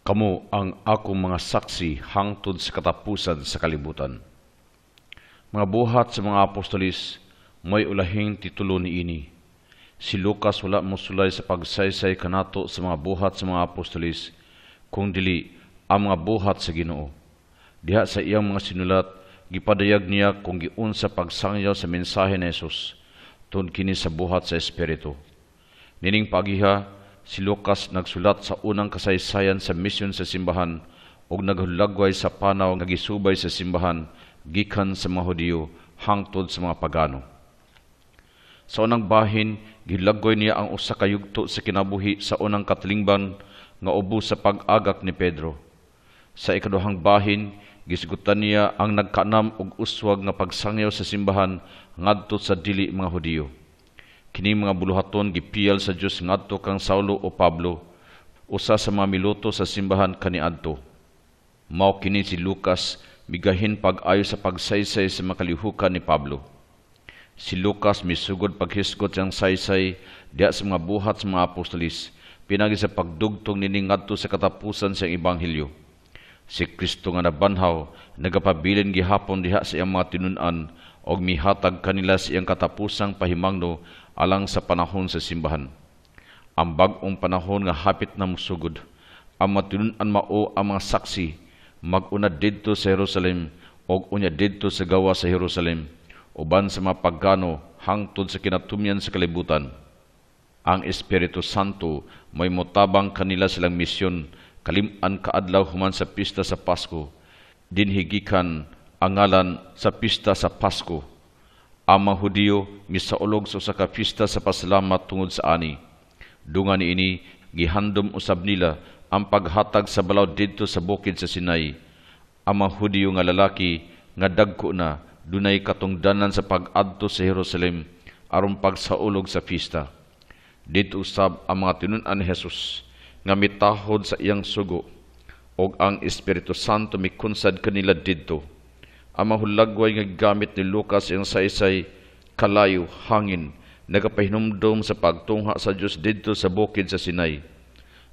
Kamo ang akong mga saksi hangtod sa katapusan sa kalibutan. Mga buhat sa mga apostolis, may ulahing titulo ni ini. Si Lucas wala mosulay sa pagsaysay kanato sa mga buhat sa mga apostolis, kung dili ang mga buhat sa Ginoo. Diha sa iyang mga sinulat, gipadayag niya kung giun sa pagsangyaw sa mensahe ni Jesus, tun kini sa buhat sa Espiritu. Nining pagiha, si Lucas nagsulat sa unang kasaysayan sa misyon sa simbahan ug naghulagway sa panaw nga gisubay sa simbahan gikan sa mga Hudiyo hangtod sa mga pagano. Sa unang bahin, gilagway niya ang usa ka yugto sa kinabuhi sa unang katilingban nga ubos sa pag-agak ni Pedro. Sa ikaduhang bahin, gisgutan niya ang nagkanam og uswag nga pagsangyaw sa simbahan ngadto sa dili mga Hudiyo. Kini mga buluhaton gipiyal sa Dios ngadto kang Saulo o Pablo, usa sa mga miluto sa simbahan kaniadto. Mao kini si Lucas migahin pag-ayo sa pagsaysay sa makalihukan ni Pablo. Si Lucas misugod paghisgot siyang saysay diha sa mga buhat sa mga apostolis, pinagi sa pagdugtong nini ngadto sa katapusan sa ebanghelyo. Si Kristo nga nabanhaw nagapabilin gihapon diha sa iyang mga tinun-an og mihatag kanila sa iyang katapusang pahimangno alang sa panahon sa simbahan. Ang bag-ong panahon nga hapit na musugod, ang matinun-an mao ang mga saksi mag-una didto sa Jerusalem og unya didto sa gawa sa Jerusalem uban sa mga pagano hangtod sa kinatumyan sa kalibutan. Ang Espiritu Santo may motabang kanila silang misyon kalim-an kaadlaw human sa pista sa Pasko, dinhigikan ang ngalan sa pista sa Pasko. Ang mga Hudiyo misaulog sa usa ka pista sa pasalamat tungod sa ani. Dungan niini gihandom usab nila ang paghatag sa balaw didto sa bukid sa Sinai. Ang mga Hudiyo nga lalaki nga dagko na dunay katungdanan sa pag-adto sa Jerusalem aron pagsaulog sa pista. Didto usab ang mga tinun-an ni Jesus nga mitahod sa iyang sugo og ang Espiritu Santo mikunsad kanila didto. Ang mahulagway nga gamit ni Lucas iyang saysay kalayo hangin nagapahinumdom sa pagtungha sa Dios didto sa bukid sa Sinai.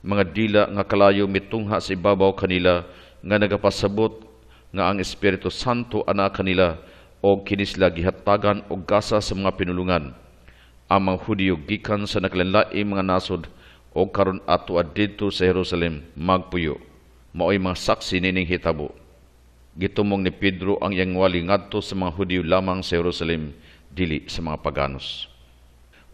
Mga dila nga kalayo mitungha sa ibabaw kanila nga nagapasabot nga ang Espiritu Santo ana kanila og kini sila gihatagan og gasa sa mga pinulungan. Ang mga Hudiyo gikan sa naglain-laing mga nasod og karon ato didto sa Jerusalem magpuyo. Mao'y mga saksi nining hitabo. Gitumong ni Pedro ang iyang wali ngadto sa mga Hudiyo lamang sa Jerusalem, dili sa mga paganos.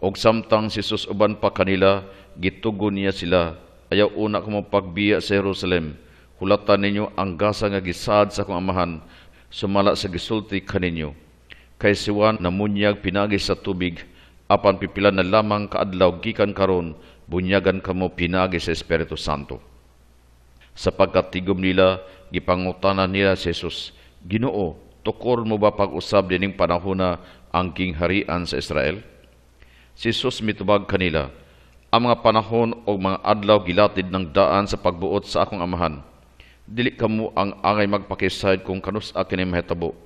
Og samtang si Jesus uban pa kanila, gitugon niya sila, ayaw una ko pagbiya sa Jerusalem, hulatan ninyo ang gasa nga gisaad sa akong amahan, sumala sa gisulti kaninyo. Kay si Juan namunyag pinagi sa tubig, apan pipilan na lamang kaadlaw gikan karon, bunyagan kamo pinagi sa Espiritu Santo. Sapagkat tigom nila, gipangutanan nila si Jesus, Ginoo, tukor mo ba pag-usab dining panahona ang kingharian sa Israel? Si Jesus mitubag kanila, ang mga panahon o mga adlaw gilatid ng daan sa pagbuot sa akong amahan. Dili kamo ang angay magpakisayod kung kanus-a kini mahitabo.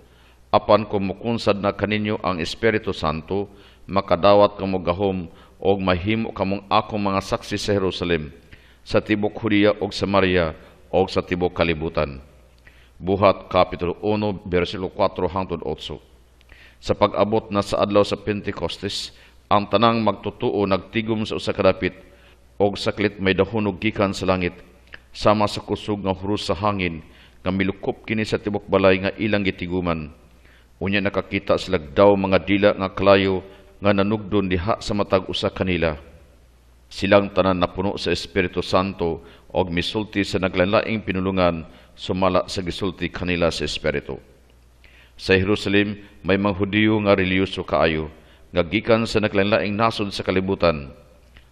Apan kung mukunsad na kaninyo ang Espiritu Santo, makadawat kamo gahom o mahimo kamong akong mga saksi sa Jerusalem, sa tibok Hudiya o Samaria o sa tibok kalibutan. Buhat Kapitulo 1, versikulo 4 hangtod 8. Sa pag-abot na sa adlaw sa Pentecostes, ang tanang magtutuo nagtigom sa usa ka dapit og saklit may dahunog gikan sa langit, sama sa kusog nga huros sa hangin nga milukop kini sa tibok balay nga ilang gitiguman. Unya nakakita sila daw mga dila nga kalayo nga nanugdon diha sa matag usa kanila. Silang tanan napuno sa Espiritu Santo og misulti sa naglain-laing pinulungan, sumala sa gisulti kanila sa Espiritu. Sa Jerusalem may mga Hudiyo nga reliyoso kaayo, nga gikan sa naglain-laing nasod sa kalibutan.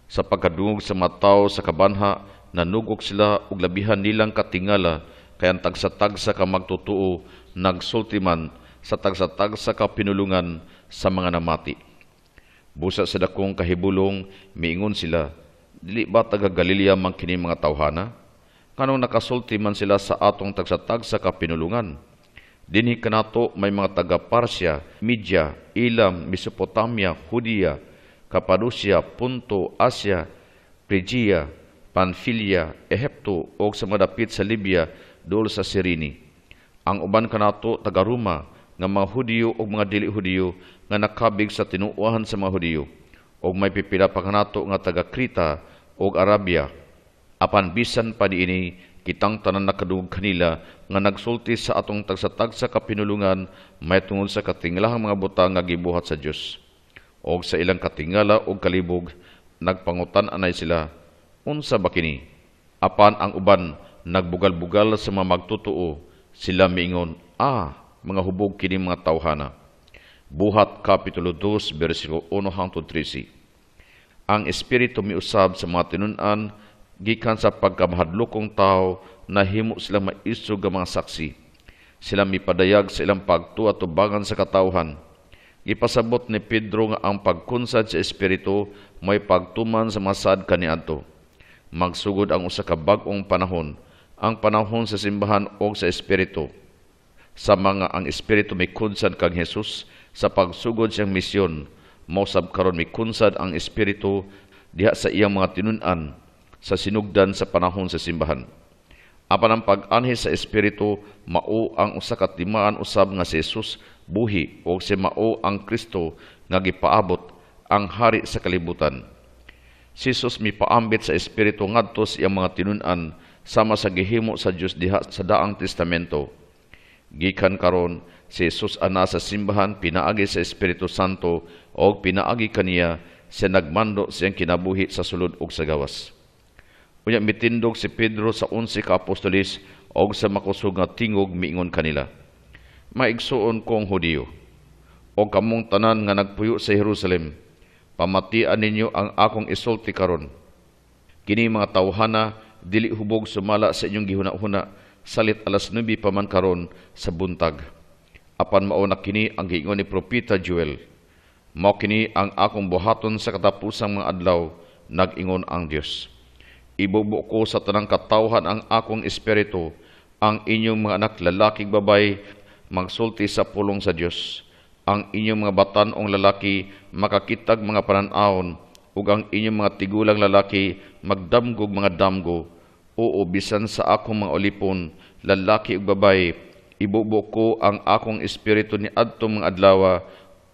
Sa pagkadungog sa mga tawo sa kabanha, nanugok sila og labihan nilang katingala, kay ang tagsa-tagsa ka magtutuo, nagsulti man sa tagsa-tagsa ka pinulungan sa mga namati. Busa sa dakong kahibulong, miingon sila, dili ba taga Galilea man kini mga tawhana? Kanong nakasulti man sila sa atong tagsa-tagsa ka pinulungan? Dinhi kanato may mga taga Parsya, Media, Elam, Mesopotamia, Hudiya, Kapadosia, Punto, Asya, Phrygia, Pamphylia, Ehipto o sa mga dapit sa Libya duol sa Cyrene. Ang uban kanato taga Roma nga mga Hudiyo o mga dili Hudiyo nga nakabig sa tinuuhan sa mga Hudiyo o may pipila pa kanato nga taga Krita o Arabia. Apan bisan pa niini kitang tanan nakadungog kanila nga nagsulti sa atong tagsa-tagsa kapinulungan may tungod sa katingalahang mga butang nga gibuhat sa Dios. O sa ilang katingala o kalibog nagpangutan anay sila, unsa ba kini? Apan ang uban nagbugal-bugal sa mga magtutuo, sila miingon, mga hubog kini mga tawhana. Buhat Kapitulo 2, versikulo 1 hangtod 13. Ang Espiritu miusab sa mga tinun-an, gikan sa pagkamahadlokong tao, nahimo sila maisog nga mga saksi. Sila mipadayag sa ilang pagtuatubangan sa katawhan. Gipasabot ni Pedro nga ang pagkunsad sa Espiritu may pagtuman sa masad kaniadto. Magsugod ang usa ka bag-ong panahon, ang panahon sa simbahan o sa Espiritu. Sa mga ang Espiritu may kunsad kang Jesus sa pagsugod siyang misyon, mausab karon may kunsad ang Espiritu diha sa iyang mga tinun-an sa sinugdan sa panahon sa simbahan. Apan ang pag-anhi sa Espiritu mao ang usa ka timaan usab nga si Jesus buhi o si mao ang Kristo nga gipaabot ang hari sa kalibutan. Si Jesus mipaambit sa Espiritu ngadto sa iyang mga tinun-an sama sa gihimo sa Dios diha sa Daang Testamento. Gikan karon si Jesus ana sa simbahan pinaagi sa Espiritu Santo o pinaagi kaniya siya nagmando siyang kinabuhi sa sulod ug sa gawas. Unya mitindog si Pedro sa 11 ka apostolis o sa makusog nga tingog miingon kanila, maigsuon kong Hudiyo, o kamong tanan nga nagpuyo sa Jerusalem, pamatian ninyo ang akong isulti karon. Kini mga tawhana, dili hubog sumala sa inyong gihuna-huna, salit alas 9 pa man karon sa buntag. Apan mao na kini ang giingon ni Propeta Joel. Mao kini ang akong buhaton sa katapusang mga adlaw, nag-ingon ang Dios. Ibubo ko sa tanang katawhan ang akong espiritu, ang inyong mga anak lalaki babay magsulti sa pulong sa Dios. Ang inyong mga batan-ong lalaki makakitag mga panan-awon, ug ang inyong mga tigulang lalaki magdamgog mga damgo. Oo, bisan sa akong mga olipon, lalaki ug babay, ibubo ko ang akong espiritu ni adtong mga adlaw,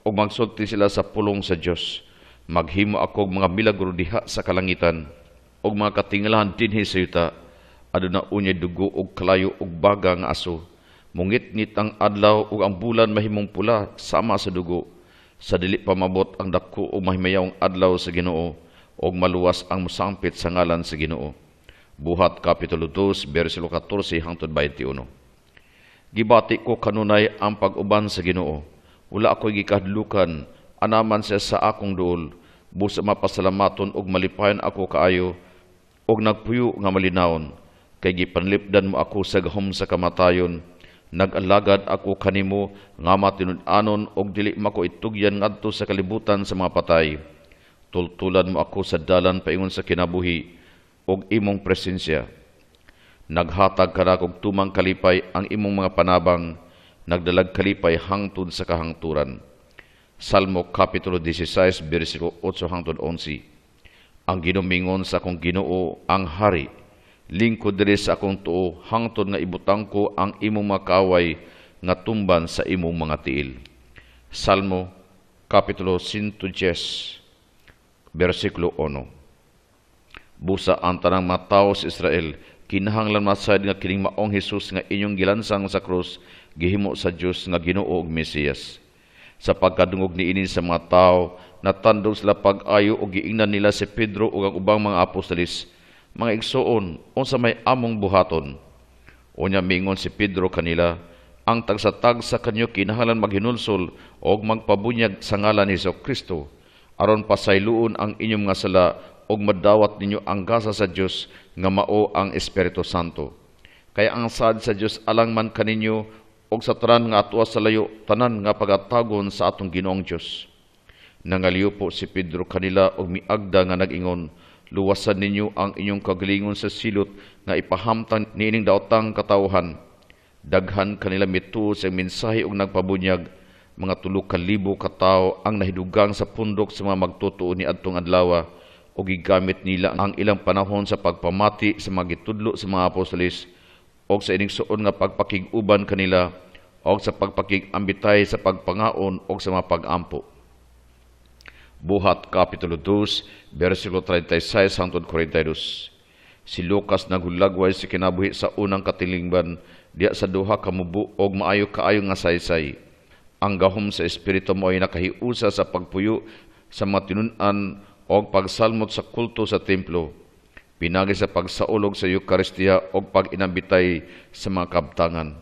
ug magsulti sila sa pulong sa Dios. Maghimo ako mga milagro diha sa kalangitan, ug mga katingalahan dinhi sa yuta, aduna unya dugo ug kalayo ug baga nga aso. Mungit-ngit ang adlaw ug ang bulan mahimong pula sama sa dugo. Sa dili pa mabot ang dako ug mahimayawng adlaw sa Ginoo, ug maluwas ang musampit sa ngalan sa Ginoo. Buhat Kapitulo 2, versikulo 14 hangtod 21. Gibati ko kanunay ang pag-uban sa Ginoo. Wala ako'y gikahadlukan, anaman siya sa akong duol. Busa mapasalamaton ug malipayon ako kaayo, ug nagpuyo nga malinawon. Kay gipanlipdan mo ako sa gahom sa kamatayon. Nag-alagad ako kanimo nga matinud-anon og dili mako itugyan ngadto sa kalibutan sa mga patay. Tultulan mo ako sa dalan paingon sa kinabuhi og imong presensya. Naghatag ka na kog tumang kalipay ang imong mga panabang, nagdalag kalipay hangtod sa kahangturan. Salmo Kapitulo 16, versikulo 8 hangtod 11. Ang ginumingon sa akong Ginoo ang hari, lingkod diri sa akong tuo, hangtod nga ibutang ko ang imong mga kaaway nga tumban sa imong mga tiil. Salmo Kapitulo 110, versikulo 1. Busa ang tanang mga tawo sa Israel, kinahanglan masayad nga kining maong Jesus nga inyong gilansang sa krus, gihimo sa Dios nga Ginoo ug Mesiyas. Sa pagkadungog niini sa mga tawo, natandog sila pag-ayo ug giingnan nila si Pedro ug ang ubang mga apostolis, mga igsoon, unsa may among buhaton. Unya miingon si Pedro kanila, ang tagsatagsa kanyo kinahanglan maghinulsol ug magpabunyag sa ngalan ni Kristo, aron pasayloon ang inyong mga sala ug madawat ninyo ang gasa sa Dios nga mao ang Espiritu Santo. Kaya ang saad sa Dios alang man kaninyo ug sa tanan nga atwa sa layo, tanan nga pagatagon sa atong Ginoong Dios. Nangaliw po si Pedro kanila ug miagda nga nag-ingon, luwasan ninyo ang inyong kagalingon sa silot nga ipahamtang niining daotang katawhan. Daghan kanila mituo sa mensahe ug nagpabunyag, mga 3,000 ka tawo ang nahidugang sa pundok sa mga magtutuo ni adtong adlaw, o gigamit nila ang ilang panahon sa pagpamati sa mga gitudlo sa mga apostolis o sa ining suon nga pagpakig-uban kanila o sa pagpakig-ambitay sa pagpangaon o sa mga pag-ampo. Buhat Kapitulo 2, versikulo 36 hangtod 42. Si Lucas naghulagway sa kinabuhi sa unang katilingban diya sa duha ka mubo og maayo kaayo nga saysay. Ang gahom sa espiritu mo ay nakahiusa sa pagpuyo sa mga tinun-an o pagsalmot sa kulto sa templo, pinagi sa pagsaulog sa Eucharistia o pag-inambitay sa mga kabtangan.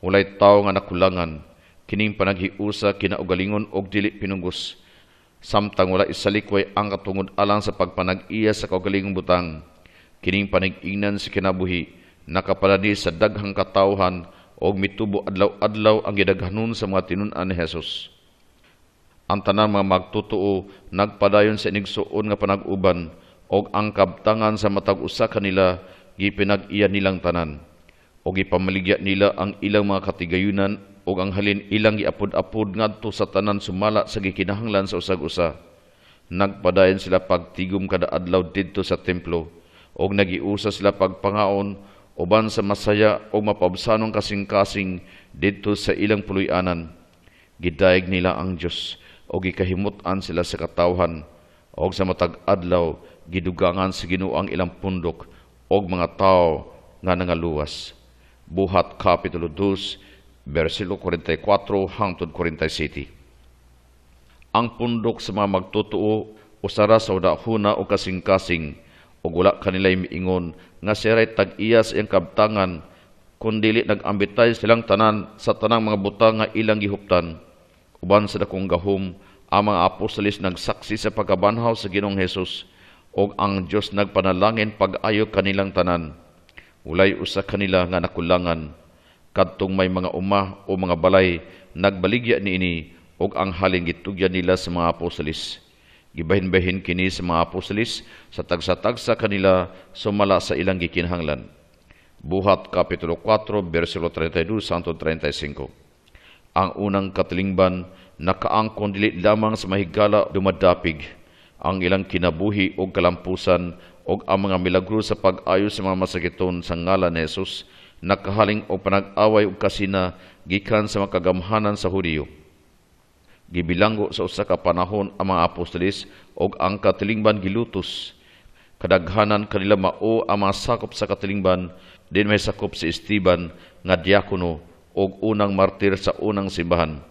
Walay tao nga nakulangan, kining panaghiusa kinaugalingon og dili pinunggos, samtang wala isalikway ang katungod alang sa pagpanag-iya sa kaugalingong butang. Kining panag-ingnan sa kinabuhi, nakapaladi sa daghang katawhan og mitubo adlaw-adlaw ang gidaghanon sa mga tinun-an ni Jesus. Ang tanan mga magtutuo nagpadayon sa inigsuon nga panag-uban og ang kabtangan sa matag usa kanila gipinag-iya nilang tanan og gipamaligya nila ang ilang mga katigayunan og ang halin ilang giapod-apod ngadto sa tanan sumala sa gikinahanglan sa usag-usa. Nagpadayon sila pagtigom kada adlaw didto sa templo og nagiusa sila pagpangaon uban sa masaya o mapabsanong kasing-kasing didto sa ilang puloy-anan. Gidayeg nila ang Dios o gikahimut-an sila sa katawhan o sa matag adlaw gidugangan sa Ginoo ang ilang pundok og mga tao nga nangaluwas. Buhat Kapitulo 2, versikulo 44 hangtod 47. Ang pundok sa mga magtutuo usara sa udahuna o kasing-kasing ug wala kanila'y miingon nga siray tag-iya sa iyang kabtangan, kundili nag-ambitay silang tanan sa tanang mga butang nga ilang gihuptan. Uban sa dakong gahom, ang mga apostolis nagsaksi sa pagkabanhaw sa Ginoong Hesus ug ang Dios nagpanalangin pag-ayo kanilang tanan. Walay usa kanila nga nakulangan. Kadtong may mga uma o mga balay, nagbaligya niini ug ang halin gitugyan nila sa mga apostolis. Gibahin-bahin kini sa mga apostolis sa tagsa-tagsa kanila sumala sa ilang gikinahanglan. Buhat Kapitulo 4, versikulo 32 hangtod 35. Ang unang katilingban nakaangkon dili lamang sa mahigala dumadapig ang ilang kinabuhi o kalampusan o ang mga milagro sa pag-ayo sa mga masakiton sa ngalan ni Jesus, nakahaling o panag-away o kasina gikan sa mga kagamhanan sa Hudiyo. Gibilanggo sa usa ka panahon ang mga apostolis og ang katilingban gilutos. Kadaghanan kanila mao ang mga sakop sa katilingban, din may sakop si Esteban nga diakono og unang martir sa unang simbahan.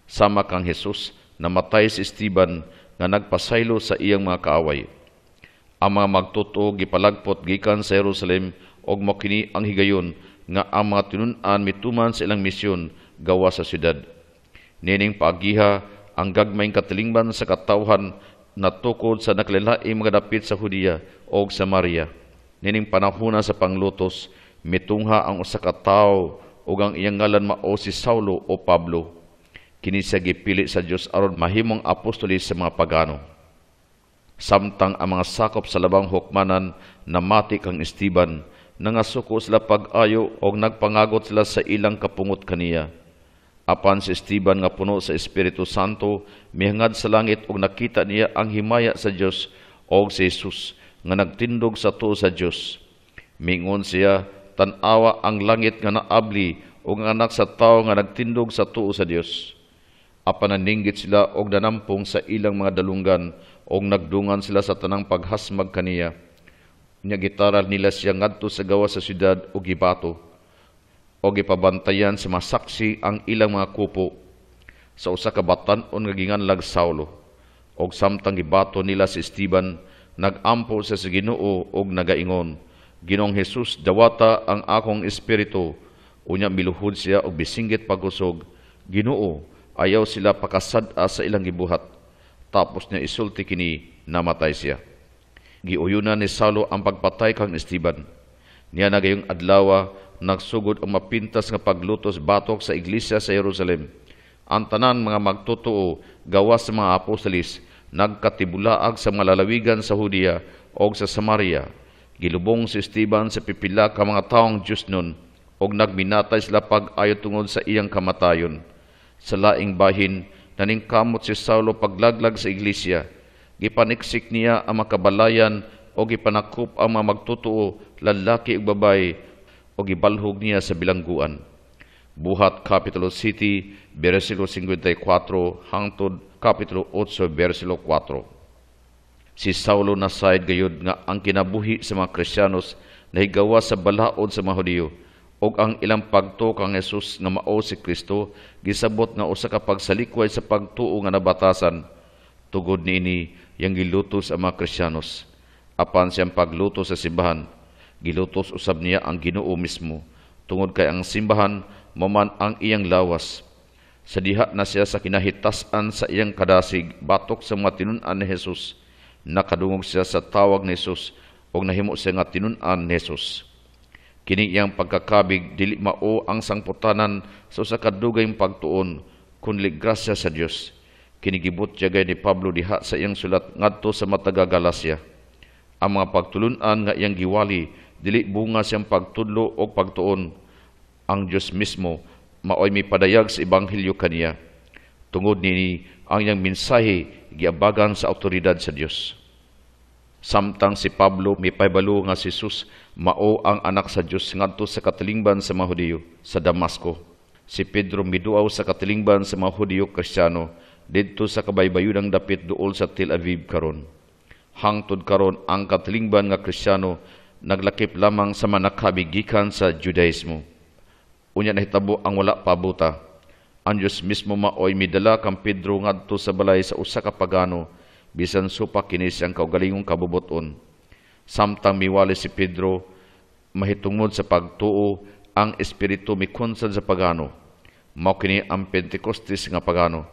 Sama kang Jesus, namatay si Esteban nga nagpasaylo sa iyang mga kaaway. Ang mga magtutuo gipalagpot gikan sa Jerusalem og mao kini ang higayon nga ang mga tinun-an mituman sa ilang misyon gawa sa syudad. Nining paagiha ang gagmayng katilingban sa katawhan natukod sa nakalilaing mga dapit sa Hudiya o Samaria. Nining panahona sa panglutos, mitungha ang usa ka tawo ug ang iyang ngalan mao si Saulo o Pablo. Kini siya gipili sa Dios aron mahimong apostolis sa mga pagano. Samtang ang mga sakop sa labang hukmanan namati kang Esteban, nangasuko sila pag-ayo og nagpangagot sila sa ilang kapungot kaniya. Apan si Esteban nga puno sa Espiritu Santo mihangad sa langit ug nakita niya ang himaya sa Dios og si Jesus nga nagtindog sa tuo sa Dios. Mingon siya, tan-awa ang langit nga naabli ug ang anak sa tawo nga nagtindog sa tuo sa Dios. Apan naninggit sila og nanampong sa ilang mga dalunggan og nagdungan sila sa tanang paghasmag kaniya. Nya gitaral nila siya ngadto sa gawa sa syudad og gibato o gipabantayan sa masaksi ang ilang mga kupo sa usa ka batan-on nga ginganlag Saulo. Og samtang gibato nila si Esteban, nagampo sa Ginoo og nagaingon, Ginoong Jesus, dawata ang akong espiritu. Unya miluhod siya og bisinggit pagkusog, Ginoo, ayaw sila pakasad-a sa ilang gibuhat. Tapos niya isulti kini, namatay siya. Giuyunan ni Saulo ang pagpatay kang Esteban. Niya na gayong adlawa, nagsugod ang mapintas nga paglutos batok sa iglesia sa Jerusalem. Ang tanan mga magtutuo gawas sa mga apostolis nagkatibulaag sa mga lalawigan sa Hudiya o sa Samaria. Gilubong si Esteban sa pipila ka mga taong Diyos nun og nagminatay sila pag-ayo tungod sa iyang kamatayon. Sa laing bahin, naningkamot si Saulo paglaglag sa iglesia. Gipaniksik niya ang makabalayan o gipanakop ang mga magtutuo, lalaki ug babay, o gibalhog niya sa bilangguan. Buhat Kapitulo 7, versikulo 54 hangtod Kapitulo 8, versikulo 4. Si Saulo nasayad gayud nga ang kinabuhi sa mga Kristiyanos nahigawa sa balaod sa mga Hudiyo, og ang ilang pagtuo kang Jesus nga mao si Kristo gisabot nga usa ka pagsalikway sa pagtuo nga nabatasan. Tugod niini yang gilutos ang mga Kristiyanos. Apan siyang paglutos sa simbahan, gilutos usab niya ang Ginoo mismo, tungod kay ang simbahan maman ang iyang lawas. Sa diha na siya sa kinahitasan sa iyang kadasig batok sa mga tinun-an ni Jesus, nakadungog siya sa tawag ni Jesus o nahimo siya nga tinun-an ni Jesus. Kini iyang pagkakabig dili mao ang sangputanan sa usa ka dugayng pagtuon kundi grasya sa Dios. Kini gibot gay ni Pablo diha sa iyang sulat ngadto sa mataga Galacia. Ang mga pagtulun-an nga iyang giwali dili bunga siyang pagtudlo o pagtuon. Ang Dios mismo maoy mipadayag sa ebanghelyo kaniya. Tungod nini ang iyang mensahe giabagan sa awtoridad sa Dios. Samtang si Pablo mipahibalo nga si Jesus mao ang anak sa Dios ngadto sa katilingban sa mga Hudiyo sa Damasco. Si Pedro miduaw sa katilingban sa mga Hudiyo Kristiyano didto sa kabaybayunang dapit duol sa Tel Aviv karon. Hangtod karon ang katilingban nga Kristiyano naglakip lamang sa manakabig gikan sa Judaismo. Unya nahitabo ang wala pabuta. Ang Dios mismo maoy midala kang Pedro ngadto sa balay sa usa ka pagano bisan supa kini siyang kaugalingong kabubuton. Samtang miwali si Pedro mahitungod sa pagtuo, ang espiritu mikonsad sa pagano. Mao kini ang Pentecostes nga pagano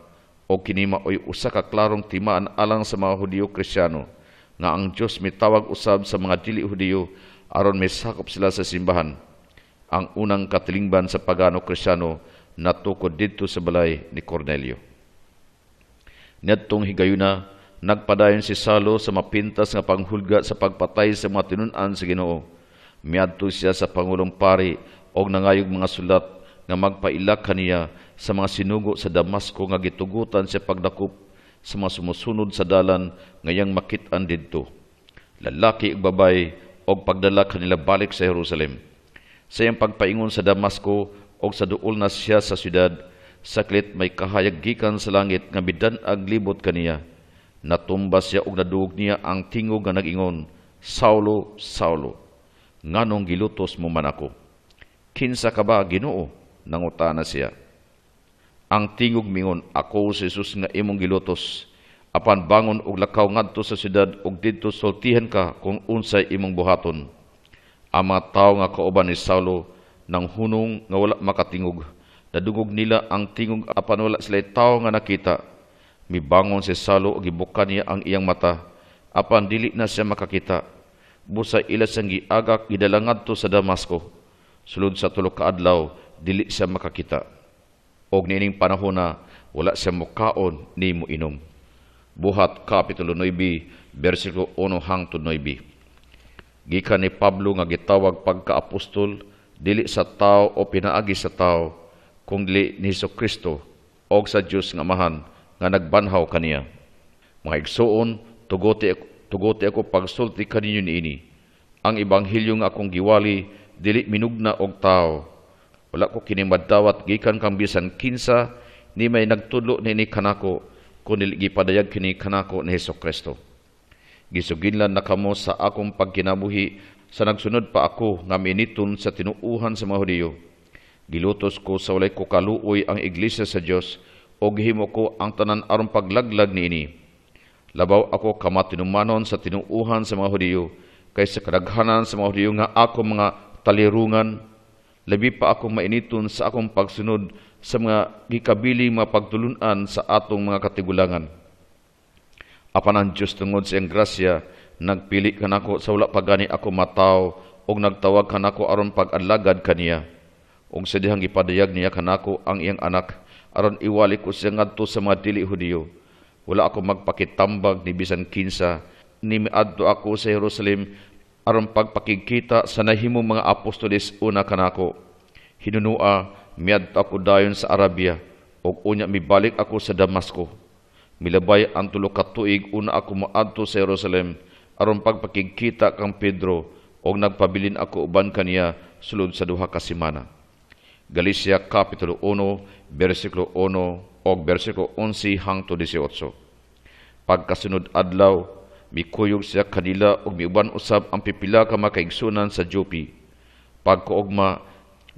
o kini maoy usa ka klarong timaan alang sa mga Hudiyo Kristiyano nga ang Dios mitawag usab sa mga dili Hudiyo aron misakop sila sa simbahan. Ang unang katilingban sa pagano Kristiyano natukod didto sa balay ni Cornelio. Niadtong higayuna nagpadayon si Saulo sa mapintas nga panghulga sa pagpatay sa mga tinun-an sa Ginoo. Miadto siya sa pangulong pari og nangayog mga sulat nga magpailak kaniya sa mga sinugo sa Damasco nga gitugutan siya pagdakop sa mga sumusunod sa dalan ngayang makit-an didto. Lalaki ug babay og pagdala kanila balik sa Jerusalem. Sa iyang pagpaingon sa Damasco og sa duol na siya sa syudad, saklit may kahayag gikan sa langit nga bidan-ag libot kaniya. Natumbas siya og nadugog niya ang tingog nga nag-ingon, Saulo, Saulo, nganong gilutos mo man ako? Kinsa ka ba, Ginoo? Nangutana siya. Ang tingog mingon, ako si Jesus nga imong gilutos. Apan bangon og lakaw ngadto sa syudad og didto sultihan ka kung unsay imong buhaton. Ang mga tawo nga kauban ni Saulo nang hunong nga wala makatingog. Nadungog nila ang tingog apan wala sila tawo nga nakita. Mibangon si Saulo og gibukan niya ang iyang mata, apan dili na siya makakita. Busa ila siyang giagak gidala ngadto sa Damasco. Sulod sa 3 ka adlaw, dili siya makakita. Og niining panahon na wala siya mukaon ni moinom. Buhat Kapitulo 9, versikulo 1 hangtod 9. Gikan ni Pablo nga gitawag pagka-apostol dili sa tao o pinaagi sa tao, kung dili ni Jesucristo og sa Dios nga Amahan nga nagbanhaw kaniya. Mga igsoon, tugote ako pagsulti kaninyo niini. Ang ebanghelyo nga akong giwali dili minugna og tao. Wala ko kini madawat gikan kang bisan kinsa ni may nagtudlo nini kanako kundi gipadayag kini kanako ni Jesucristo. Gisuginlan na kamo sa akong pagkinabuhi sa nagsunod pa ako nga miniton sa tinuuhan sa mga Hudiyo. Gilutos ko sa walay ko kaluoy ang iglesia sa Dios o gihimo ko ang tanan aron paglaglag niini. Labaw ako kamatinumanon sa tinuuhan sa mga Hudiyo kaysa kadaghanan sa mga Hudiyo nga ako mga talirungan. Labi pa ako mainiton sa akong pagsunod sa mga gikabili mga pagtulunan sa atong mga katigulangan. Apan ang Diyos tungod sa iyang grasya, nagpili kanako sa wala pagani ako mataw og nagtawag kanako aron pag-adlagad kaniya. Og sa dihang ipadayag niya kanako ang iyang anak aron iwali ko siya ngadto sa mga dili Hudiyo. Wala ako magpakitambag ni bisan kinsa, ni miadto ako sa Jerusalem aron pagpakikita sa nahimong mga apostoles una kanako. Hinunua, miadto ako dayon sa Arabia, og unya mibalik ako sa Damasco. Milabay ang 3 ka tuig una ako moadto sa Jerusalem aron pagpakigkita kang Pedro og nagpabilin ako uban kaniya sulod sa 2 ka semana. Galacia Kapitulo 1, versikulo 1 og versikulo 11 hangtod 18. Pagkasunod adlaw, mikuyog siya kanila og miuban usab ang pipila ka mga kaigsunan sa Joppe. Pagkaugma,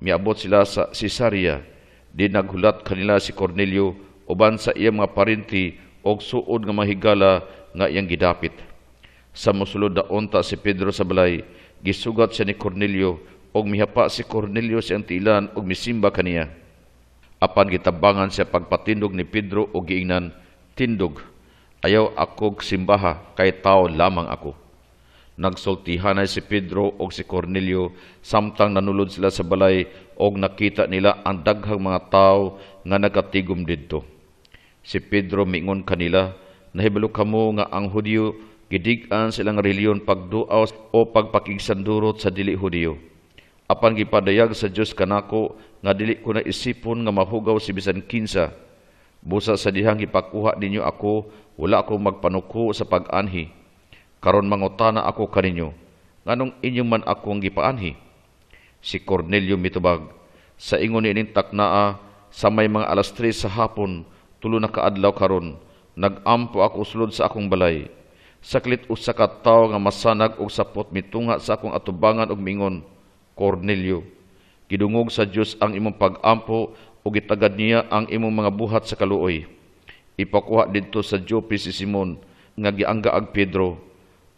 miabot sila sa Cesarea, di naghulat kanila si Cornelio uban sa iyang mga parinti og suod nga mahigala nga iyang gidapit. Sa mosulod na unta si Pedro sa balay, gisugat siya ni Cornelio og mihapa si Cornelio siyang tiilan og misimba kaniya. Apan gitabangan siya pagpatindog ni Pedro og giingnan, "Tindog, ayaw ako simbaha kay tao lamang ako." Nagsultihanay si Pedro og si Cornelio samtang nanulod sila sa balay og nakita nila ang daghang mga tao nga nagatigom didto. Si Pedro miingon kanila, "Nahibalo kamo nga ang Hudiyo gidig-an silang reliyon pagduaw o pagpakigsandurot sa dili Hudiyo. Apan gipadayag sa Dios kanako nga dili ko na isipon nga mahugaw si bisan kinsa. Busa sa dihang gipakuha ninyo ako, wala ako magpanuko sa pag-anhi. Karon mangutana ako kaninyo, nganong inyong man akong gipaanhi?" Si Cornelio mitubag, "Sa ingon niining taknaa, sa may mga 3:00 sa hapon, 3 na kaadlaw karon, nagampo ako sulod sa akong balay. Saklit usa ka tawo nga masanag og sapot mitunga sa akong atubangan og mingon, 'Cornelio, gidungog sa Dios ang imong pag-ampo o gitagad niya ang imong mga buhat sa kaluoy. Ipakuha didto sa Joppe si Simon nga gianggaag Pedro.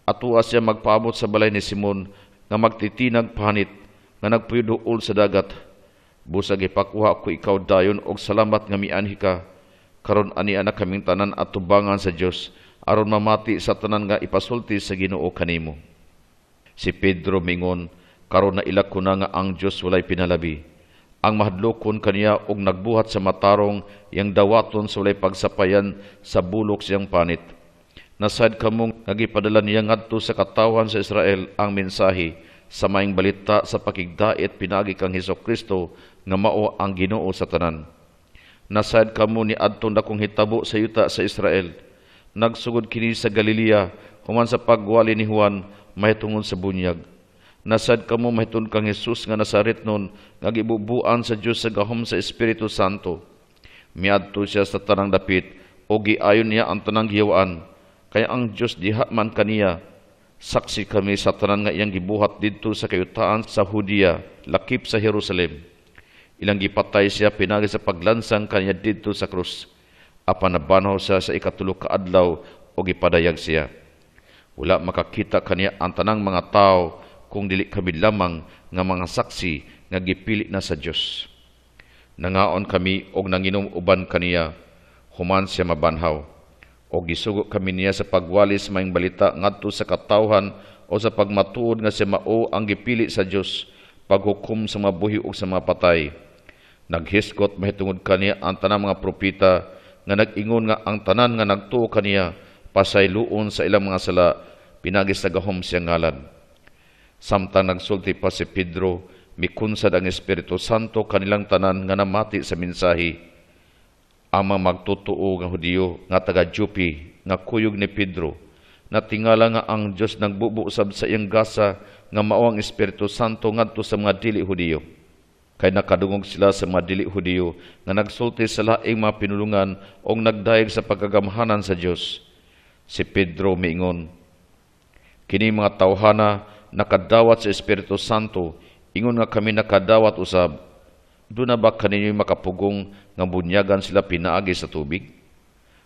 Atuwa siya magpaabot sa balay ni Simon nga magtitinag panit nga nagpuyuduol sa dagat. Busag ipakuha ko ikaw dayon og salamat nga mianhi ka. Karon ani anak kaming tanan at tubangan sa Dios aron mamati sa tanan nga ipasulti sa Ginoo kanimo." Si Pedro mingon, "Karon na ilak ko na nga ang Dios walay pinalabi. Ang mahadlokon kaniya og nagbuhat sa matarong yang dawaton sa walay pagsapayan sa bulok siyang panit. Nasad kamong nagipadala niya ngadto sa katawan sa Israel ang mensahe sa maayong balita sa pakigdait pinagi kang Hesukristo nga mao ang Ginoo sa tanan. Nasad kamo ni adtong dakong hitabo sa yuta sa Israel. Nagsugod kini sa Galilea human sa pagwali ni Juan mahitungod sa bunyag. Nasad kamo mahiton kang Jesus nga Nazaretnon nga gibubuan sa Dios sa gahom sa Espiritu Santo. Miadto siya sa tanang dapit o giayon niya ang tanang gihawaan. Kaya ang Dios diha man kaniya, saksi kami sa tanan nga iyang gibuhat didto sa kayutaan sa Judea, lakip sa Jerusalem. Ilang gipatay siya pinagi sa paglansang kaniya didto sa krus. Apan nabanaw siya sa 3 ka adlaw o gipadayag siya. Wala makakita kaniya ang tanang mga tao kung dili kami lamang nga mga saksi nga gipili na sa Dios. Nangaon kami og nanginom uban kaniya, human siya mabanhaw. O gisugo kami niya sa pagwalis mayong balita ngadto sa katawhan o sa pagmatuod nga siya mao ang gipili sa Dios, paghukom sa mga buhi o sa mga patay. Naghisgot mahitungod kaniya ang tanang mga propeta nga nag-ingon nga ang tanan nga nagtuo kaniya pasayloon sa ilang mga sala pinagi sa gahom siyang ngalan. Samtang nagsulti pa si Pedro, mikunsad ang Espiritu Santo kanilang tanan nga namati sa mensahe. Ang mga magtutuo nga Hudiyo nga taga Joppe nga kuyog ni Pedro, natingala nga ang Dios nagbubuusab sa iyang gasa nga mao ang Espiritu Santo ngadto sa mga dili Hudiyo. Kay nakadungog sila sa mga dili Hudiyo nga nagsulti sa laing mga pinulungan o nagdayeg sa pagkagamhanan sa Dios. Si Pedro miingon, "Kini mga tawhana nakadawat sa Espiritu Santo, ingon nga kami nakadawat usab. Doon na ba kaninyo makapugong nga bunyagan sila pinaagi sa tubig?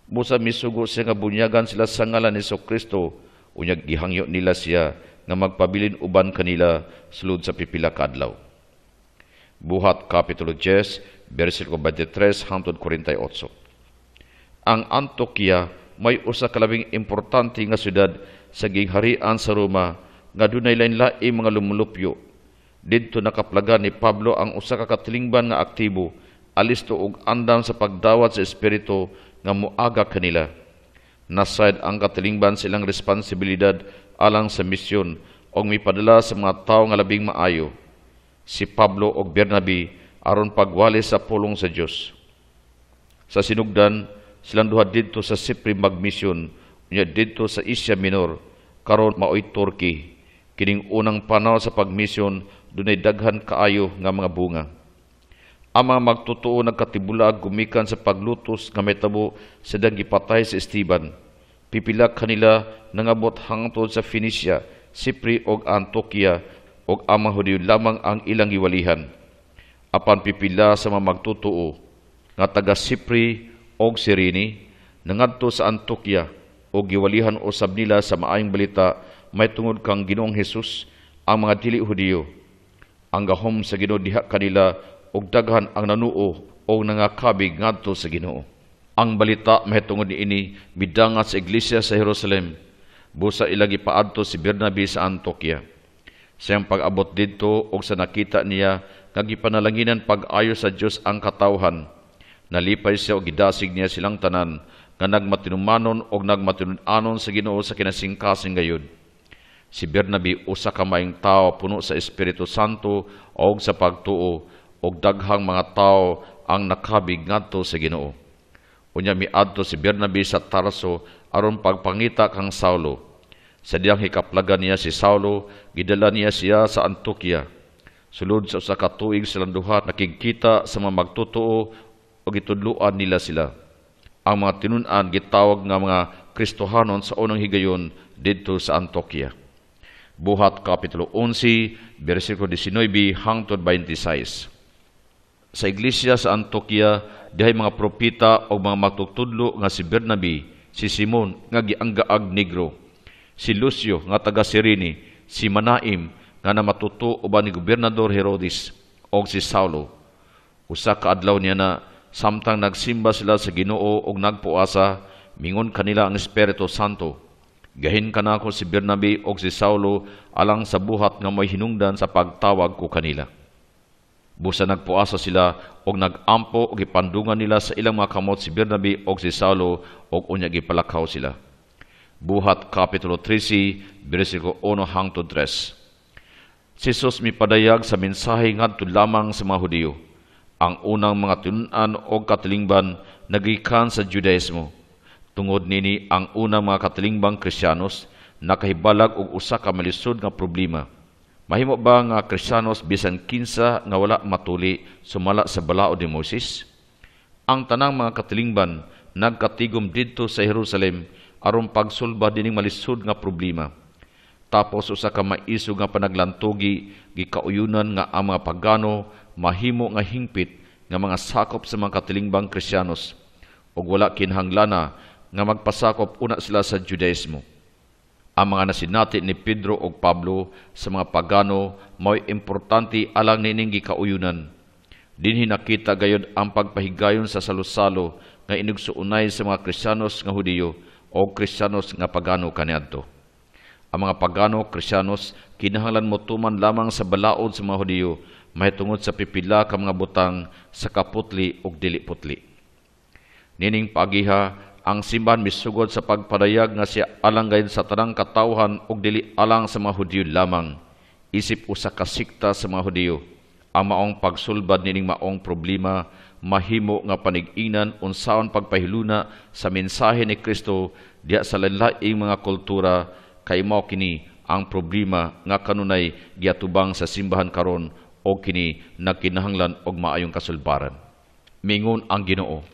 Busa misugo siya nga bunyagan sila sa ngalan ni Jesucristo, unyag gihangyo nila siya nga magpabilin uban kanila sulod sa pipila ka adlaw." Buhat Kapitulo 10, versikulo 23 hangtod 48. Ang Antioquia may usa ka labing importante nga syudad sa gingharian sa Roma nga dunay lain-laing mga lumulupyo. Didto nakaplaga ni Pablo ang usa ka katilingban nga aktibo, alisto og andam sa pagdawat sa Espiritu nga muaga kanila. Nasayad ang katilingban silang responsibilidad alang sa misyon o mipadala sa mga tao nga labing maayo. Si Pablo og Bernabe aron pagwali sa pulong sa Dios. Sa sinugdan, silang duha didto sa Sipri magmisyon, unya didto sa Asia Minor, karon maoy Turkey. Kining unang panahon sa pagmisyon, dunay daghan kaayo nga mga bunga. Ang mga magtotoo nagkatibulag gumikan sa paglutos nga metabo sa dang gipatay sa Esteban. Pipila kanila nangabot hangtod sa Phoenicia, Sipri og Antioquia, og ang mga Hudiyo lamang ang ilang giwalihan. Apan pipila sa mga magtotoo nga taga Sipri og Cyrene nangadto sa Antioquia og giwalihan usab nila sa maayong balita may tungod kang Ginoong Hesus ang mga dili Hudiyo. Ang gahom sa Ginoo diha kanila og daghan ang nanuo o nangakabig ngadto sa Ginoo. Ang balita mahitungod niini midangat sa iglesia sa Jerusalem. Busa ila gipaadto si Bernabe sa Antioquia. Siyang pag-abot didto og sa nakita niya nga gipanalanginan pag-ayo sa Dios ang katawhan. Nalipay siya og gidasig niya silang tanan nga nagmatinumanon og nagmatinud-anon sa Ginoo sa kinasingkasing gayud. Si Bernabe usa ka maayong tawo puno sa Espiritu Santo og sa pagtuo og daghang mga tawo ang nakabig ngadto sa Ginoo. Unya miadto si Bernabe sa Tarso aron pagpangita kang Saulo. Sa diyang hikaplagan niya si Saulo, gidala niya siya sa Antioquia. Sulod sa usa ka tuig silang duha nakikita sa mga magtotoo o gitudluan nila sila. Ang mga tinun-an gitawag nga mga Kristohanon sa unang higayon didto sa Antioquia. Buhat Kapitulo 11, versikulo 19 hangtod 26. Sa iglesia sa Antioquia, dihay mga propeta o mga magtutudlo nga si Bernabe, si Simon nga gianggaag Negro, si Lucio nga taga Cyrene, si Manaim nga namatuto uban ni Gobernador Herodes, o si Saulo. Usa ka adlaw niya na samtang nagsimba sila sa Ginoo og nagpuasa, mingon kanila ang Espiritu Santo. Gahin kanako si Bernabe og si Saulo alang sa buhat nga may hinungdan sa pagtawag ko kanila. Busa nagpuasa sila og nagampo og ipandungan nila sa ilang mga kamot si Bernabe og si Saulo og unya gipalakaw sila. Buhat Kapitulo 13, versikulo 1 hangtod 3. Si Jesus mipadayag sa mensahe ngadto lamang sa mga Hudiyo. Ang unang mga tinun-an og katilingban nagikan sa Judaismo. Tungod nini ang unang mga katilingbang Kristiyanos nakahibalag og usa ka malisod nga problema. Mahimo ba nga Kristiyanos bisan kinsa nga wala matuli sumala sa balao ni Moses? Ang tanang mga katilingban nagkatigom didto sa Jerusalem aron pagsulba dining malisod nga problema. Tapos usa ka maiso nga panaglantogi gikauyunan nga ang mga pagano mahimo nga hingpit nga mga sakop sa mga katilingbang Kristiyanos ug wala kinhanglana nga magpasakop una sila sa Judaismo. Ang mga nasinati ni Pedro ug Pablo sa mga pagano mao'y importante alang nining gikauyunan. Dinhi nakita gayud ang pagpahigayon sa salo-salo nga inigsuunay sa mga Kristiyanos nga Hudiyo o Kristiyanos nga pagano kaniadto. Ang mga pagano Kristiyanos kinahanglan motuman lamang sa balaod sa mga Hudiyo mahitungod sa pipila ka mga butang sa kaputli ug dili putli. Nining pagiha ang simbahan misugod sa pagpadayag nga siya alang gayon sa tanang katawhan ug dili alang sa mga Hudiyo lamang. Isip usa ka sikta sa mga Hudiyo. Ang maong pagsulbad nining maong problema mahimo nga panig-inan unsaon pagpahiluna sa mensahe ni Kristo diha sa lain-laing mga kultura kay mao kini ang problema nga kanunay giatubang sa simbahan karon o kini nagkinahanglan og maayong kasulbaran. Mingon ang Ginoo,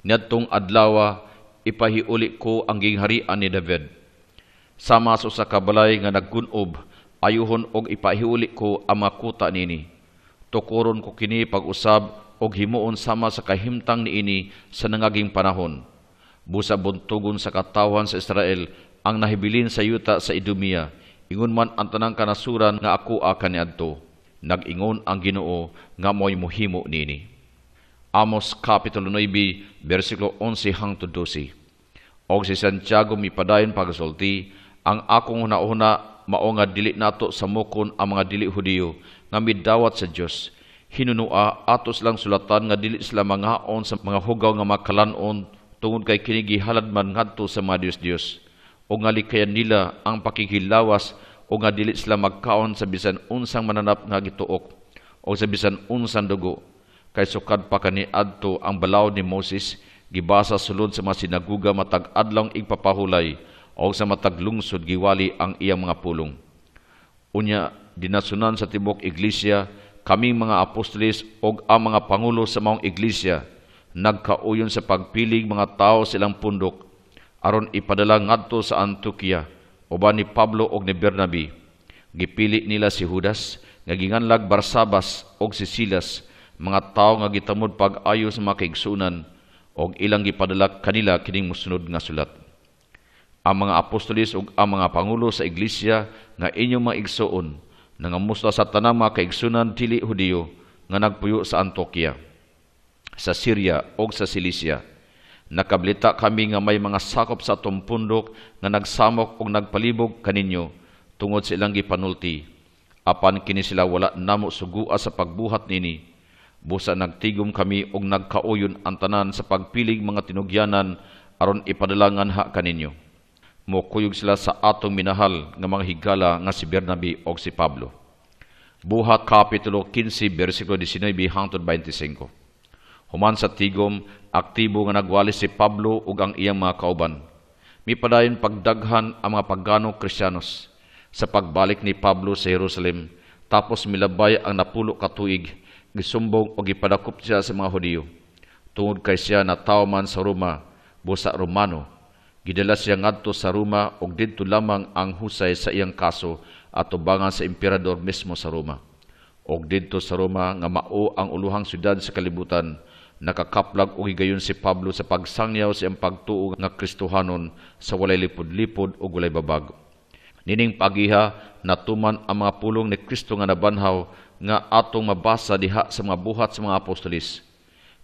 niadtong adlaw ipahiuli ko ang gingharian ni David. Sama sa usa ka balay nga nagkunob, ayuhon og ipahiuli ko ang mga kuta nini. Tukuron ko kini pag-usab og himuon sama sa kahimtang niini sa nangaging panahon. Busa buntugon sa katawhan sa Israel ang nahibilin sa yuta sa Idumea. Ingon man ang tanang kanasuran nga ako kaniadto. Nag-ingon ang Ginoo nga mo'y muhimo nini. Amos Kapitulo 9, versikulo 11 hangtod 12. Og si Santiago mipadayon pagasulti, ang akong hunahuna mao nga dili nato samukon ang mga dili Hudiyo nga midawat sa Dios. Hinunua atos lang sulatan nga dili sila mangaon sa mga hugaw nga makalanon tungod kay kini gihaladman ngadto sa mga Dios. O nga likayan nila ang pakikilawas o nga dili sila magkaon sa bisan unsang mananap nga gituok o sa bisan unsang dugo. Kay sukad pa kani adto ang balaod ni Moses, gibasa sulod sa mga sinaguga matag adlong igpapahulay o sa matag lungsod giwali ang iyang mga pulong. Unya, dinasunan sa tibok iglesia, kaming mga apostoles o ang mga pangulo sa maong iglesia, nagkauyon sa pagpiling mga tao silang pundok, aron ipadala ngadto sa Antioquia, uban ni Pablo o ni Bernabe. Gipili nila si Judas, nga ginganlag Barsabas o si Silas, mga tao nga gitamod pag-ayo sa mga kaigsunan, o ilang gipadala kanila kining mosunod nga sulat. Ang mga apostoles ug ang mga pangulo sa iglesia nga inyong mga igsuon nangamusta sa tanang mga kaigsunan dili Hudiyo nga nagpuyo sa Antioquia, sa Syria o sa Cilicia. Nakablita kami nga may mga sakop sa atong pundok nga nagsamok o nagpalibog kaninyo tungod sa ilang gipanulti. Apan kini sila wala namo sugua sa pagbuhat nini. Busa nagtigom kami og nagkauyon ang tanan sa pagpilig mga tinugyanan aron ipadalangan ha kaninyo. Mokuyog sila sa atong minahal nga mga higala nga si Bernabe o si Pablo. Buhat Kapitulo 15, versikulo 19 hangtod 25. Human sa tigom, aktibo nga nagwali si Pablo ug ang iyang mga kauban. Mipadayon pagdaghan ang mga pagano Kristiyanos sa pagbalik ni Pablo sa Jerusalem, tapos milabay ang napulo ka tuig, gisumbong o gipadakop siya sa mga Hudiyo. Tungod kay siya na tao man sa Roma, busa Romano, gidala siya ngadto sa Roma og didto lamang ang husay sa iyang kaso at tubangan sa emperador mismo sa Roma. Og didto sa Roma nga mao ang uluhang syudad sa kalibutan, nakakaplag og higayon si Pablo sa pagsangyaw sa iyang pagtuo nga Kristohanon sa walay lipod-lipod o walay babag. Nining pagiha natuman ang mga pulong ni Kristo nga nabanhaw nga atong mabasa diha sa mga buhat sa mga apostolis.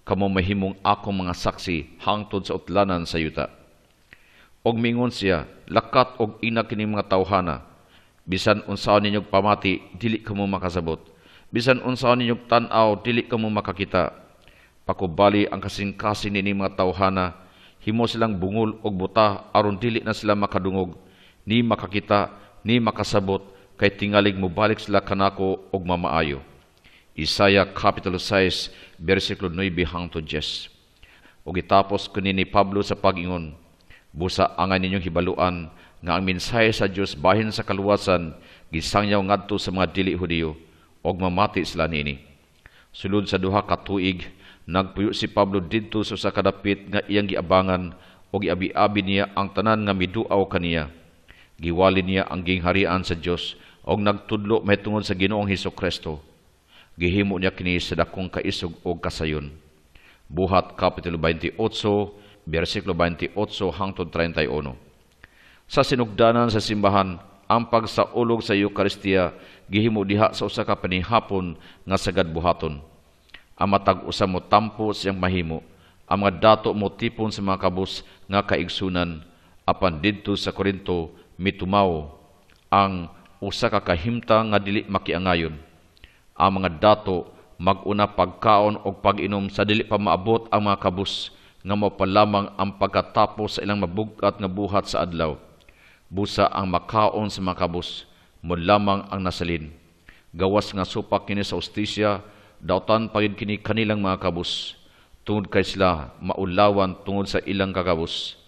Kamo mahimong akong mga saksi hangtod sa utlanan sa yuta. Og mingon siya, lakat og ina kini mga tawhana. Bisan unsaon ninyong pamati, dili kamo makasabot. Bisan unsaon ninyong tan-aw, dili kamo makakita. Pakubali ang kasing-kasing nini mga tawhana, himo silang bungol og buta aron dili na sila makadungog, ni makakita, ni makasabot, kay tingalig mo balik sila kanako og mamaayo. Isaiah Kapitulo 6, versikulo 9 hangtod 10. Og itapos kini ni Pablo sa pag-ingon, busa angay ninyong hibaluan nga ang mensahe sa Dios bahin sa kaluwasan gisangyaw ngadto sa mga dili Hudiyo og mamati sila niini. Sulod sa duha ka tuig, nagpuyo si Pablo didto sa kadapit nga iyang giabangan og giabi-abi niya ang tanan nga miduaw kaniya. Giwali niya ang gingharian sa Dios og nagtudlo mahitungod sa Ginoong Hesukristo. Gihimo niya kini sa dakong kaisog og kasayon. Buhat Kapitulo 28, versikulo 28 hangtod 31. Sa sinugdanan sa simbahan, ang pagsaulog sa Eucharistia gihimo diha sa usa ka panihapon nga sagad buhaton. Ang matag usa mo tampo siyang mahimo, ang mga dato mo tipon sa mga kabus nga kaigsunan, apan didto sa Korinto mitumaw ang usa ka kahimtang nga dili makiangayon. Ang mga dato mag-una pagkaon o pag-inom sa dili pa maabot ang mga kabus nga mapalamang ang pagkatapos sa ilang mabugat nga buhat sa adlaw. Busa ang makaon sa mga kabus, mo lamang ang nasalin. Gawas nga supak kini sa ustisya, dautan pagid kini kanilang mga kabus. Tungod kay sila maulawan tungod sa ilang kakabus.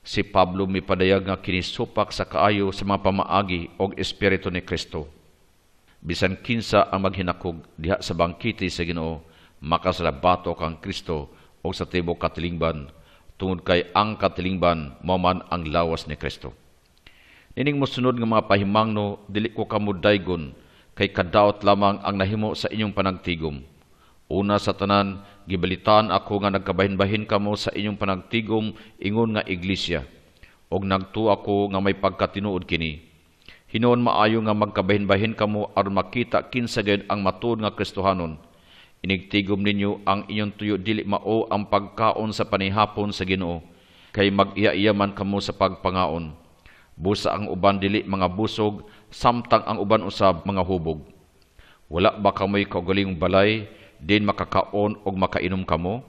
Si Pablo mipadayag nga kinisupak sa kaayo sa mga pamaagi og Espiritu ni Kristo. Bisan kinsa ang maghinakog diha sa bangkite sa Ginoo, makasalabato kang Kristo o sa tibok katilingban, tungod kay ang katilingban mao man ang lawas ni Kristo. Nining mosunod nga mga pahimangno, dili ko kamo daygon, kay kadaot lamang ang nahimo sa inyong panagtigom. Una sa tanan, gibalitaan ako nga nagkabahin-bahin kamo sa inyong panagtigom ingon nga iglesia, og nagtuo ako nga may pagkatinuod kini. Hinoon maayo nga magkabahin-bahin kamo aron makita kinsa gayud ang matuod nga Kristohanon. Inigtigom ninyo ang inyong tuyo dili mao ang pagkaon sa panihapon sa Ginoo, kay mag-iya-iya man kamo sa pagpangaon. Busa ang uban dili mga busog, samtang ang uban usab mga hubog. Wala ba kamoy kaugalingong balay, din makakaon o makainom kamo?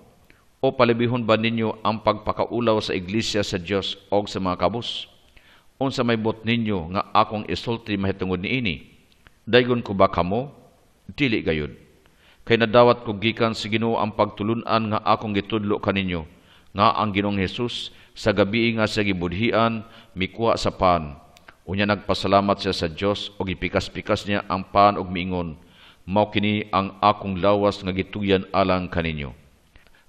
O palibihon ba ninyo ang pagpakaulaw sa iglesia sa Dios o sa mga kabus? Unsa may bot ninyo nga akong isulti mahitungod niini? Daygon ko ba kamo? Dili gayud. Kay nadawat ko gikan sa Ginoo ang pagtulunan nga akong gitudlo kaninyo, nga ang Ginoong Hesus sa gabi nga sa gibudhian mikuha sa pan. Unya nagpasalamat siya sa Dios ug gipikas-pikas niya ang pan ug miingon, mao kini ang akong lawas nga gituyan alang kaninyo.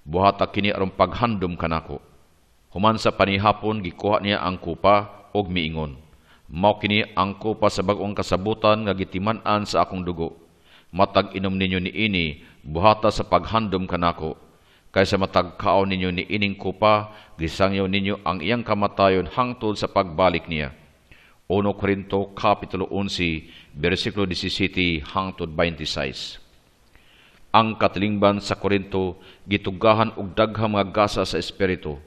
Buhata kini aron paghandom kanako. Human sa panihapon gikuha niya ang kupa ug miingon, mao kini ang kupa sa bag-ong kasabutan nga gitiman-an sa akong dugo. Matag inom ninyo ni ini buhata sa paghandom kanako. Kaysa matag kaon ninyo ni ining kupa, gisangyaw ninyo ang iyang kamatayon hangtod sa pagbalik niya. 1 Korinto Kapitulo 11, versikulo 17 hangtod 26. Ang katilingban sa Korinto gitugahan og daghang mga gasa sa espiritu.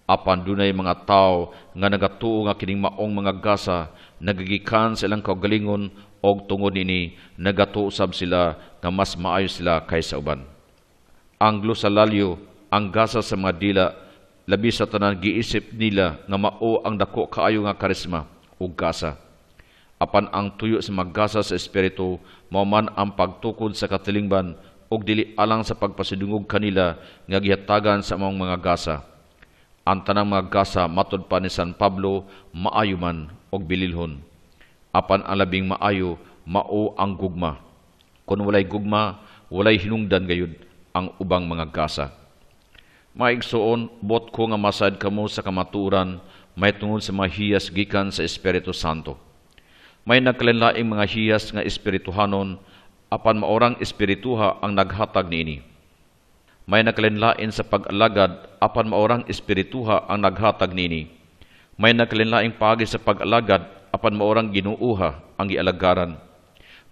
Apan dunay mga tao nga nagatuo nga kining maong mga gasa nagagikan sa ilang kaugalingon og tungod nini nagatuusab sila nga mas maayo sila kaysa uban. Ang glosalalyo, ang gasa sa mga dila, labi sa tanan giisip nila nga mao ang dako kaayo nga karisma ug gasa. Apan ang tuyo sa maggasa sa espiritu mao man ang pagtukod sa katilingban ug dili alang sa pagpasidungog kanila nga gihatagan sa among mga gasa. Ang tanang mga gasa matud pa ni San Pablo maayo man og bililhon. Apan ang labing maayo mao ang gugma. Kung walay gugma, walay hinungdan gayud ang ubang mga gasa. Maigsoon, bot ko nga masad kamo sa kamaturan, may tungod sa mga hiyas gikan sa Espiritu Santo. May nagkalinlaing mga hiyas nga espirituhanon, apan maorang espirituha ang naghatag niini. May nagkalinlain sa pag-alagad, apan maorang espirituha ang naghatag niini. May nagkalinlaing pagi sa pag-alagad, apan maorang ginuuha ang gialagaran.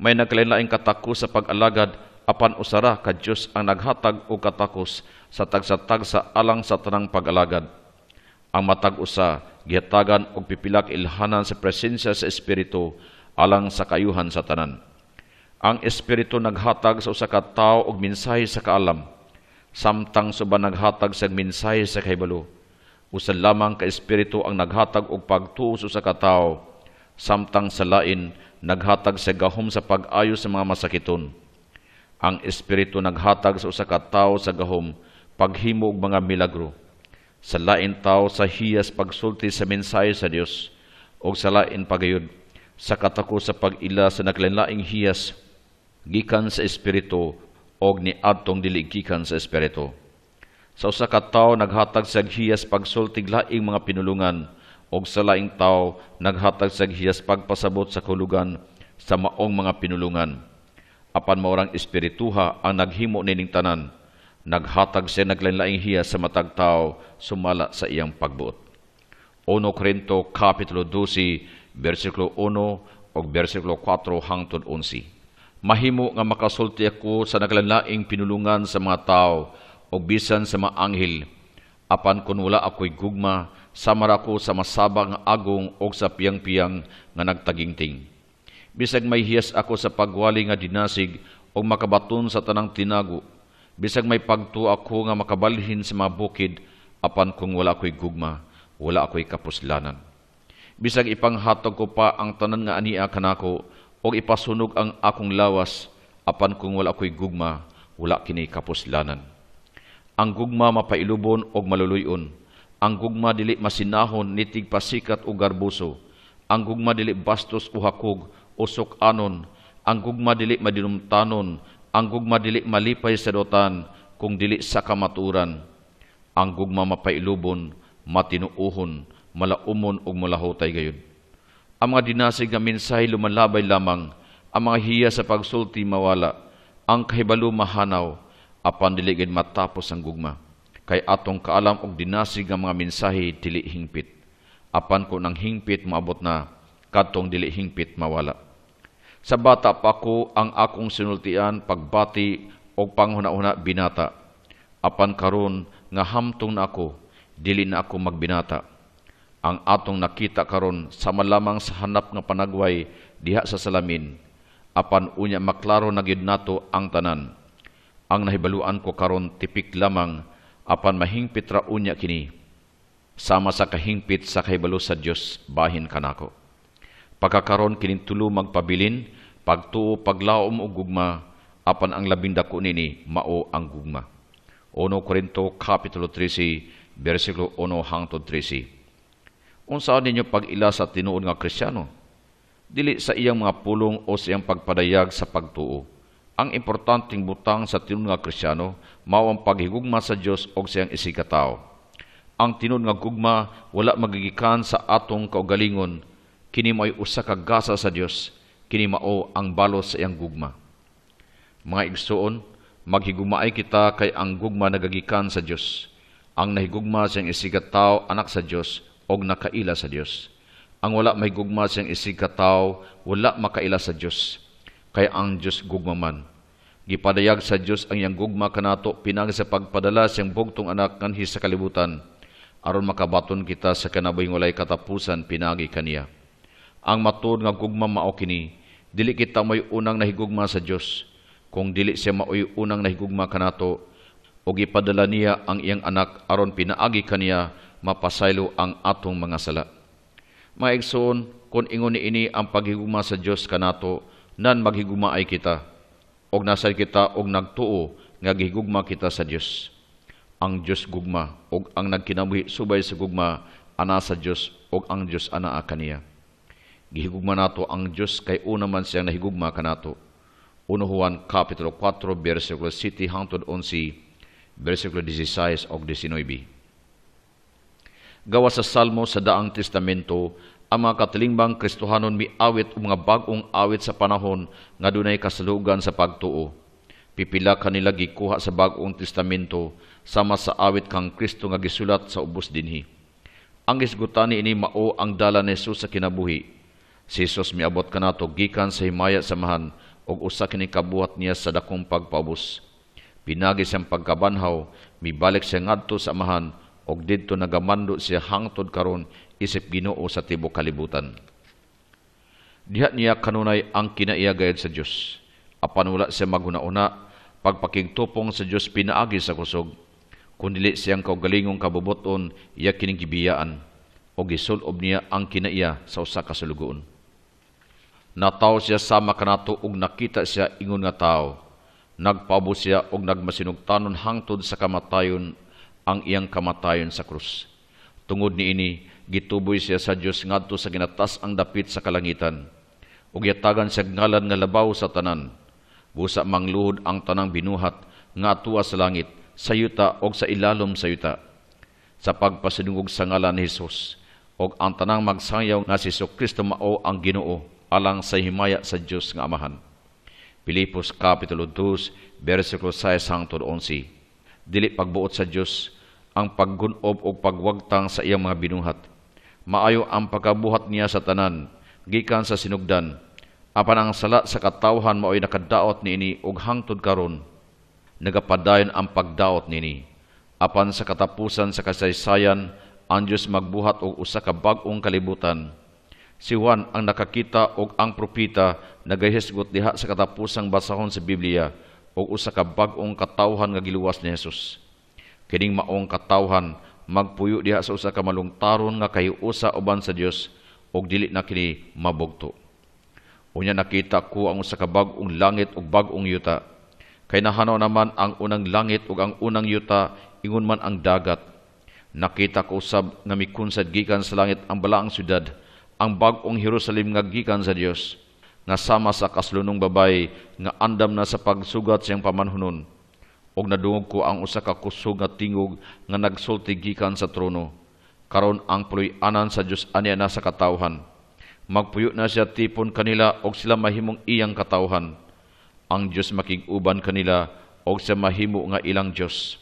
May nagkalinlaing katakos sa pag-alagad, apan usara ka Dios ang naghatag og katakos sa tagsa-tagsa alang sa tanang pag-alagad. Ang matag usa gihatagan og pipilak ilhanan sa presensya sa espiritu alang sa kayuhan sa tanan. Ang espiritu naghatag sa usa ka tawo og mensahe sa kaalam, samtang suban naghatag sa mensahe sa kahibalo. Usa lamang ka espiritu ang naghatag og pagtuo sa usa ka tawo, samtang sa lain naghatag sa gahom sa pag-ayo sa mga masakiton. Ang espiritu naghatag sa usa ka tawo sa gahom paghimo og mga milagro. Sa lain tawo sa hiyas pagsulti sa mensahe sa Dios, o sa lain pagayod sa katako sa pag-ila sa naglain-laing hiyas gikan sa espiritu og niadtong dili gikan sa espiritu. Sa usa ka tawo naghatag sa hiyas pagsultig laing mga pinulungan, og sa laing tawo naghatag sa hiyas pagpasabot sa kahulugan sa maong mga pinulungan. Apan maorang espirituha ang naghimo nining tanan. Naghatag siya naglain-laing hiyas sa matag tawo sumala sa iyang pagbuot. 1 Korinto Kapitulo 12, versikulo 1 o versikulo 4 hangtod 11. Mahimo nga makasulti ako sa naglain-laing pinulungan sa mga tao o bisan sa mga anghel. Apan kun wala ako'y gugma, samara ko sa masabang agong o sa piyang-piyang nga nagtagingting. Bisag may hiyas ako sa pagwali nga dinasig o makabaton sa tanang tinago. Bisag may pagtuo ako nga makabalhin sa mga bukid, apan kung wala ako'y gugma, wala ako'y kapuslanan. Bisag ipanghatag ko pa ang tanan nga ania kanako, o ipasunog ang akong lawas, apan kung wala ako'y gugma, wala kini kapuslanan. Ang gugma mapailubon og maluluyon. Ang gugma dili masinahon nitig pasikat o garbuso. Ang gugma dili bastos o hakog o sukanon. Ang gugma dili madinumtanon. Ang gugma dili malipay sa dotan kung dili sa kamaturan. Ang gugma mapailubon, matinuuhon, malaumon ug malahutay gayud. Ang mga dinasig nga mensahe lumalabay lamang, ang mga hiya sa pagsulti mawala, ang kahibalo mahanaw, apan dili gid matapos ang gugma. Kay atong kaalam og dinasig nga mga mensahe dili hingpit. Apan kung ang hingpit maabot na, kadtong dili hingpit mawala. Sa bata pa ko ang akong sinultian pagbati o panghuna-una binata. Apan karon nga hamtong na ako, dili na ako magbinata. Ang atong nakita karon sama lamang sa hanap nga panagway diha sa salamin. Apan unya maklaro na gyud nato ang tanan. Ang nahibaluan ko karon tipik lamang, apan mahingpit ra unya kini. Sama sa kahingpit sa kahibalo sa Dios bahin kanako. Pagkakaron kining tulo magpabilin, pagtuo paglaom og gugma, apan ang labing dako nini mao ang gugma. 1 Korinto Kapitulo 13, versikulo 1 hangtod 13. Unsaon ninyo pag-ila sa tinuod nga Kristiyano? Dili sa iyang mga pulong o sa iyang pagpadayag sa pagtuo. Ang importanteng butang sa tinuod nga Kristiyano mao ang paghigugma sa Dios o sa iyang isikatawo. Ang tinuod nga gugma wala magigikan sa atong kaugalingon, kini mao'y usa ka gasa sa Dios, kini mao ang balos sa iyang gugma. Mga igsoon, maghigugmaay kita kay ang gugma nagagikan sa Dios. Ang nahigugma sa iyang isikatawo anak sa Dios og nakaila sa Dios. Ang wala mahigugma sa iyang isikatawo wala makaila sa Dios, kay ang Dios gugma man. Gipadayag sa Dios ang iyang gugma kanato pinagi sa pagpadala siyang bugtong anak kanhi sa kalibutan, aron makabaton kita sa kanabuhing walay katapusan pinagi kaniya. Ang matuod nga gugma mao kini, dili kita may unang nahigugma sa Dios, kung dili siya maoy unang nahigugma kanato, o gipadala niya ang iyang anak aron pinaagi kaniya mapasaylo ang atong mga sala. Mga igsoon, kung ingon niini ang paghigugma sa Dios kanato, nan maghigugma ay kita, og nasay kita og nagtuo nga gihigugma kita sa Dios. Ang Dios gugma, og ang nagkinabuhi subay sa gugma ana sa Dios, og ang Dios anaa kaniya. Gihigugma nato ang Dios kay una man siyang nahigugma kanato. 1 Juan kapitulo 4 versikulo 7 hangtod 11, versikulo 16 og 19. Gawa sa Salmo sa Daang Testamento, ang mga katilimbang Kristohanon miawit o mga bag-ong awit sa panahon nga dunay kasalugan sa pagtuo. Pipila kanila gikuha sa Bag-ong Testamento sama sa awit kang Kristo nga gisulat sa ubos dinhi. Ang gisgutan ini mao ang dala ni Jesus sa kinabuhi. Si Jesus miabot kanato gikan sa himaya samahan og usa kini kabuhat niya sa dakong pagpaubos. Pinagi siyang pagkabanhaw, mibalik siya ngadto sa amahan og didto nagamando siya hangtod karon isip Ginoo sa tibuok kalibutan. Diha niya kanunay ang kinaiya gayud sa Dios. Apan wala siya maguna-una, pagpakigtupong sa Dios pinaagi sa kusog, kundi siyang kaugalingong kabubuton iya kining gibiyaan, o gisulob niya ang kinaiya sa usa ka sulugoon. Nataw siya sama kanato ug nakita siya ingon nga tawo. Nagpaabo siya og nagmasinugtanon hangtod sa kamatayon, ang iyang kamatayon sa krus. Tungod niini, gituboy siya sa Dios ngadto sa ginatas ang dapit sa kalangitan, ug yatagan siya ngalan nga labaw sa tanan. Busa mangluhod ang tanang binuhat nga atuwa sa langit, sa yuta og sa ilalom sa yuta, sa pagpasinungog sa ngalan ni Jesus, og ang tanang magsayaw nga si Kristo mao ang Ginoo alang sa himaya sa Dios nga Amahan. Pilipos kapitulo 2 versikulo 6 hangtod 11. Dili pagbuot sa Dios ang paggunob o pagwagtang sa iyang mga binuhat. Maayo ang pagkabuhat niya sa tanan, gikan sa sinugdan. Apan ang sala sa katawhan mao'y nakadaot niini og hangtod karon, nagapadayon ang pagdaot nini. Apan sa katapusan sa kasaysayan, ang Dios magbuhat og usa ka bag-ong kalibutan. Si Juan ang nakakita og ang propeta nagahisgot diha sa katapusang basahon sa Biblia og usa ka bag-ong katawhan nga giluwas ni Jesus. Kining maong katawhan magpuyo diha sa usa ka malungtaron nga kahiusa uban sa Dios og dili na kini mabugto. Unya nakita ko ang usa ka bag-ong langit ug bag-ong yuta. Kay nahanaw naman ang unang langit ug ang unang yuta, ingon man ang dagat. Nakita ko usab nga mikunsad gikan sa langit ang balaang syudad, ang bag-ong Jerusalem nga gikan sa Dios, nga sama sa kaslunong babay nga andam na sa pagsugat siyang pamanhunon. Og nadungog ko ang usa ka kusog nga tingog nga nagsulti gikan sa trono. Karon ang puloy-anan sa Dios aniya na sa katawhan. Magpuyo na siya tipon kanila og sila mahimong iyang katawhan. Ang Dios makig-uban kanila og siya mahimo nga ilang Dios.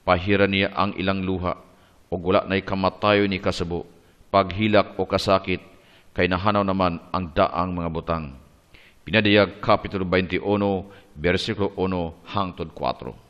Pahira niya ang ilang luha og wala nay kamatayon ni kasabo, paghilak o kasakit, kay nahanaw naman ang daang mga butang. Pinadayag kapitulo 21 versikulo 1 hangtod 4.